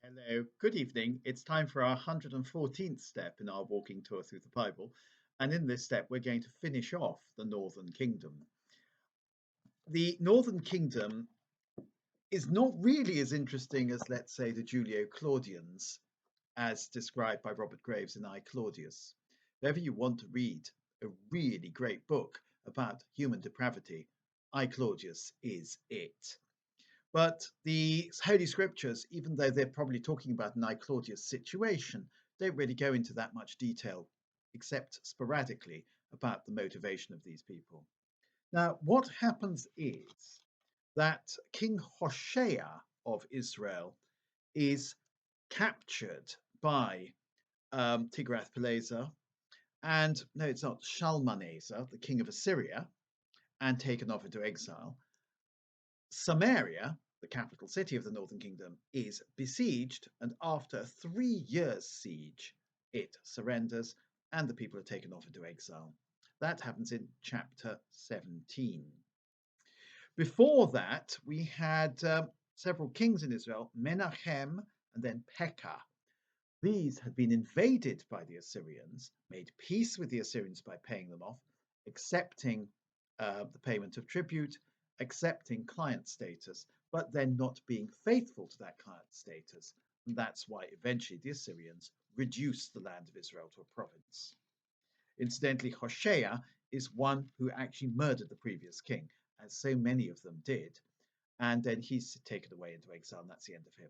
Hello, good evening. It's time for our 114th step in our walking tour through the Bible. And in this step, we're going to finish off the Northern Kingdom. The Northern Kingdom is not really as interesting as, let's say, the Julio Claudians, as described by Robert Graves in I Claudius. If ever you want to read a really great book about human depravity, I Claudius is it. But the Holy Scriptures, even though they're probably talking about an I Claudius situation, don't really go into that much detail, except sporadically, about the motivation of these people. Now, what happens is that King Hoshea of Israel is captured by Tiglath-Pileser, and no, it's not Shalmaneser, the king of Assyria, and taken off into exile. Samaria, the capital city of the Northern Kingdom, is besieged, and after 3 years' siege, it surrenders and the people are taken off into exile. That happens in chapter 17. Before that, we had several kings in Israel, Menachem and then Pekah. These had been invaded by the Assyrians, made peace with the Assyrians by paying them off, accepting the payment of tribute, accepting client status, but then not being faithful to that client status. And that's why eventually the Assyrians reduced the land of Israel to a province. Incidentally, Hoshea is one who actually murdered the previous king, as so many of them did. And then he's taken away into exile, and that's the end of him.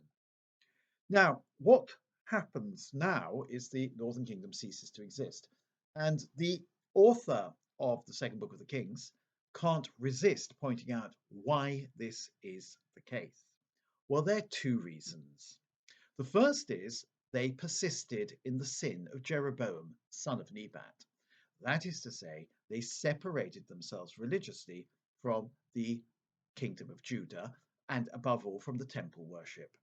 Now, what happens now is the Northern Kingdom ceases to exist. And the author of the second book of the Kings can't resist pointing out why this is the case. Well, there are two reasons. The first is they persisted in the sin of Jeroboam, son of Nebat. That is to say, they separated themselves religiously from the kingdom of Judah and, above all, from the temple worship.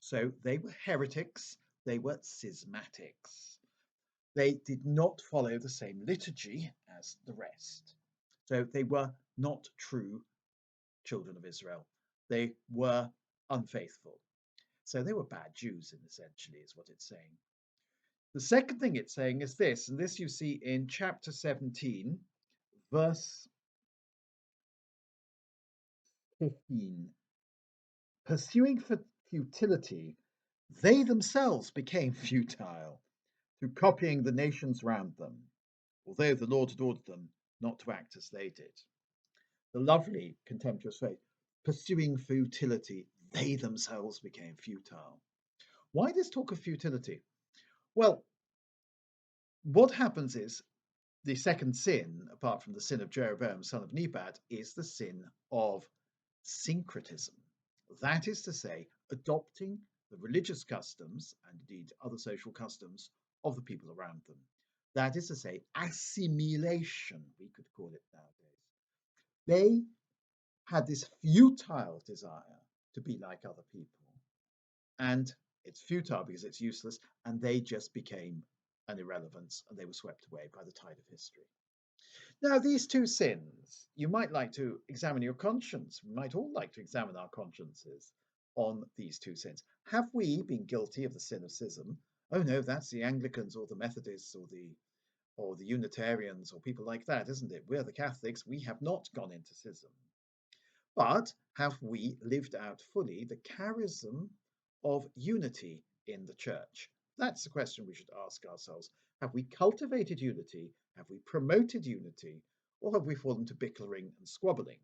So they were heretics, they were schismatics. They did not follow the same liturgy as the rest. So they were not true children of Israel. They were unfaithful. So they were bad Jews, essentially, is what it's saying. The second thing it's saying is this, and this you see in chapter 17, verse 15. Pursuing for futility, they themselves became futile through copying the nations round them, although the Lord had ordered them not to act as they did. The lovely contemptuous phrase, pursuing futility, they themselves became futile. Why this talk of futility? Well, what happens is the second sin, apart from the sin of Jeroboam, son of Nebat, is the sin of syncretism. That is to say, adopting the religious customs and indeed other social customs of the people around them. That is to say, assimilation, we could call it nowadays. They had this futile desire to be like other people. And it's futile because it's useless, and they just became an irrelevance and they were swept away by the tide of history. Now, these two sins, you might like to examine your conscience. We might all like to examine our consciences on these two sins. Have we been guilty of the sin of schism? Oh no, that's the Anglicans or the Methodists or the Unitarians or people like that, isn't it? We're the Catholics. We have not gone into schism. But have we lived out fully the charism of unity in the church? That's the question we should ask ourselves. Have we cultivated unity? Have we promoted unity? Or have we fallen to bickering and squabbling?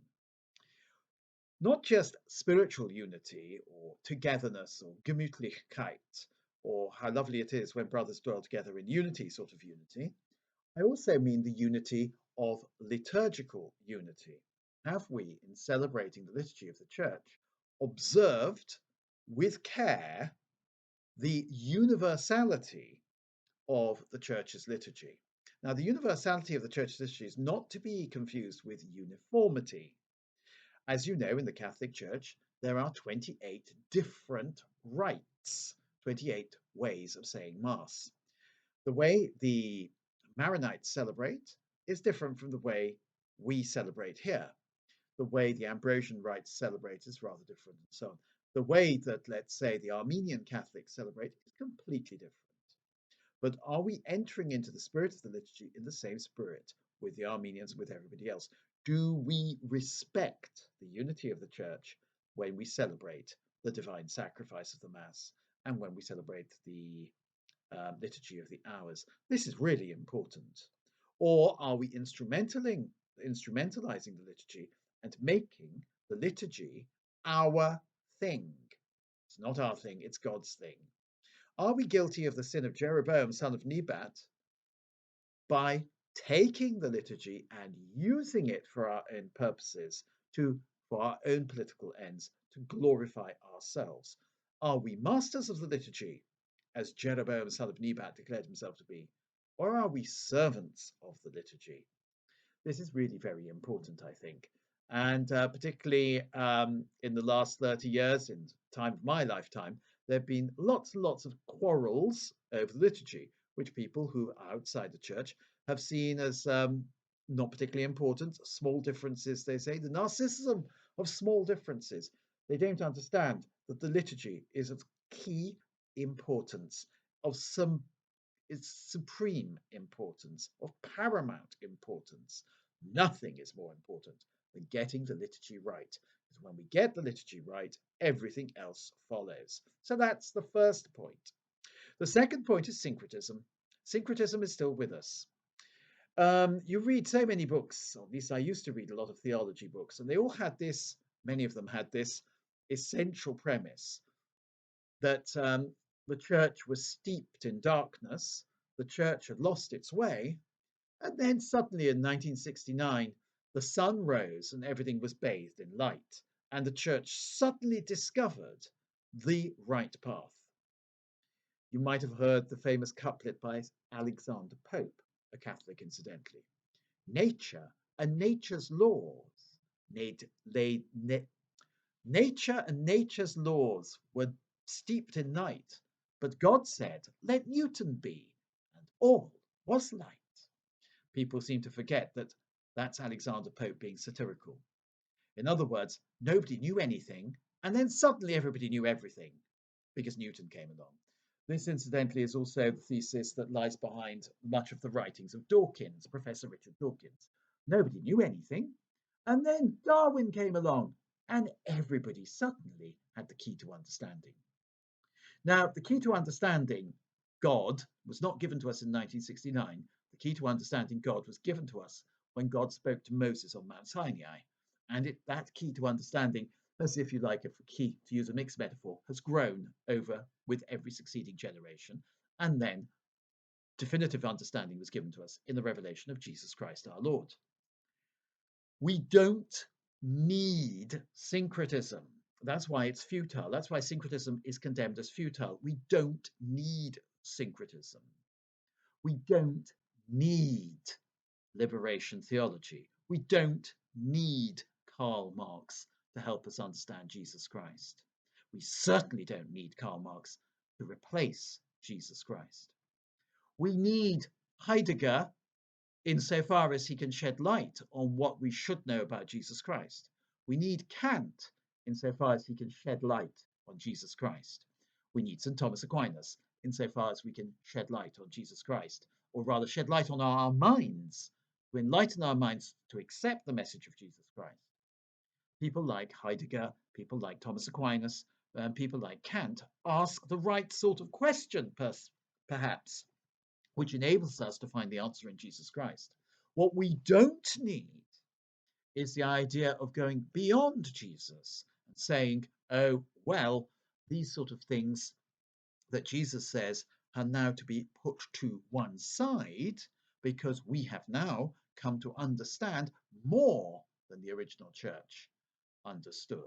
Not just spiritual unity or togetherness or Gemütlichkeit, or how lovely it is when brothers dwell together in unity sort of unity. I also mean the unity of liturgical unity. Have we, in celebrating the liturgy of the church, observed with care the universality of the church's liturgy? Now, the universality of the church's liturgy is not to be confused with uniformity. As you know, in the Catholic Church, there are 28 different rites, 28 ways of saying Mass. The way the Maronites celebrate is different from the way we celebrate here. The way the Ambrosian rites celebrate is rather different, and so on. The way that, let's say, the Armenian Catholics celebrate is completely different. But are we entering into the spirit of the liturgy in the same spirit with the Armenians, with everybody else? Do we respect the unity of the church when we celebrate the divine sacrifice of the Mass and when we celebrate the liturgy of the hours? This is really important. Or are we instrumentalizing the liturgy and making the liturgy our thing? It's not our thing, it's God's thing. Are we guilty of the sin of Jeroboam, son of Nebat, by taking the liturgy and using it for our own purposes, for our own political ends, to glorify ourselves? Are we masters of the liturgy, as Jeroboam, son of Nebat, declared himself to be, or are we servants of the liturgy? This is really very important, I think. And particularly in the last 30 years, in time of my lifetime, there have been lots and lots of quarrels over the liturgy, which people who are outside the church have seen as not particularly important. Small differences, they say, the narcissism of small differences. They don't understand that the liturgy is of key importance, of some is supreme importance, of paramount importance. Nothing is more important than getting the liturgy right. Because when we get the liturgy right, everything else follows. So that's the first point. The second point is syncretism. Syncretism is still with us. You read so many books, or at least I used to read a lot of theology books, and they all had this, many of them had this essential premise that the church was steeped in darkness, the church had lost its way, and then suddenly in 1969, the sun rose and everything was bathed in light, and the church suddenly discovered the right path. You might have heard the famous couplet by Alexander Pope, a Catholic incidentally. Nature and nature's laws Nature and nature's laws were steeped in night, but God said, "Let Newton be," and all was light. People seem to forget that that's Alexander Pope being satirical. In other words, nobody knew anything, and then suddenly everybody knew everything because Newton came along. This, incidentally, is also the thesis that lies behind much of the writings of Dawkins, Professor Richard Dawkins. Nobody knew anything, and then Darwin came along, and everybody suddenly had the key to understanding. Now, the key to understanding God was not given to us in 1969. The key to understanding God was given to us when God spoke to Moses on Mount Sinai. And that key to understanding, as if you like, a key, to use a mixed metaphor, has grown over with every succeeding generation. And then definitive understanding was given to us in the revelation of Jesus Christ our Lord. We don't need syncretism. That's why it's futile. That's why syncretism is condemned as futile. We don't need syncretism. We don't need liberation theology. We don't need Karl Marx to help us understand Jesus Christ. We certainly don't need Karl Marx to replace Jesus Christ. We need Heidegger insofar as he can shed light on what we should know about Jesus Christ. We need Kant insofar as he can shed light on Jesus Christ. We need St. Thomas Aquinas insofar as we can shed light on Jesus Christ, or rather shed light on our minds, to enlighten our minds to accept the message of Jesus Christ. People like Heidegger, people like Thomas Aquinas, people like Kant ask the right sort of question, perhaps, which enables us to find the answer in Jesus Christ. What we don't need is the idea of going beyond Jesus and saying, oh, well, these sort of things that Jesus says are now to be put to one side because we have now come to understand more than the original church understood.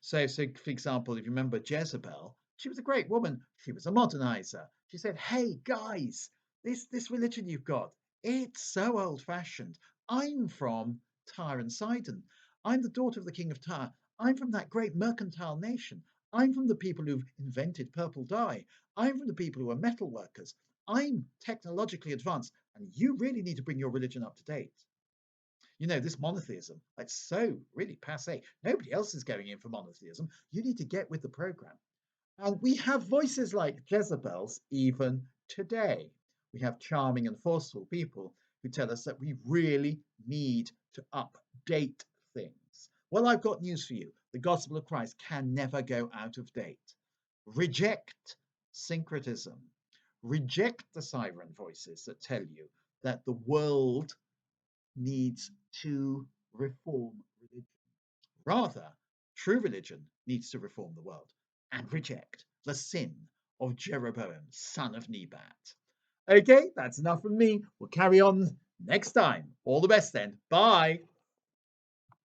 So for example, if you remember Jezebel, she was a great woman. She was a modernizer. She said, hey, guys, this religion you've got, it's so old-fashioned. I'm from Tyre and Sidon. I'm the daughter of the king of Tyre. I'm from that great mercantile nation. I'm from the people who've invented purple dye. I'm from the people who are metal workers. I'm technologically advanced, and you really need to bring your religion up to date. You know, this monotheism, it's so really passe. Nobody else is going in for monotheism. You need to get with the program. And we have voices like Jezebel's even today. We have charming and forceful people who tell us that we really need to update things. Well, I've got news for you. The gospel of Christ can never go out of date. Reject syncretism. Reject the siren voices that tell you that the world needs to reform religion. Rather, true religion needs to reform the world and reject the sin of Jeroboam, son of Nebat. Okay, that's enough from me. We'll carry on next time. All the best then. Bye.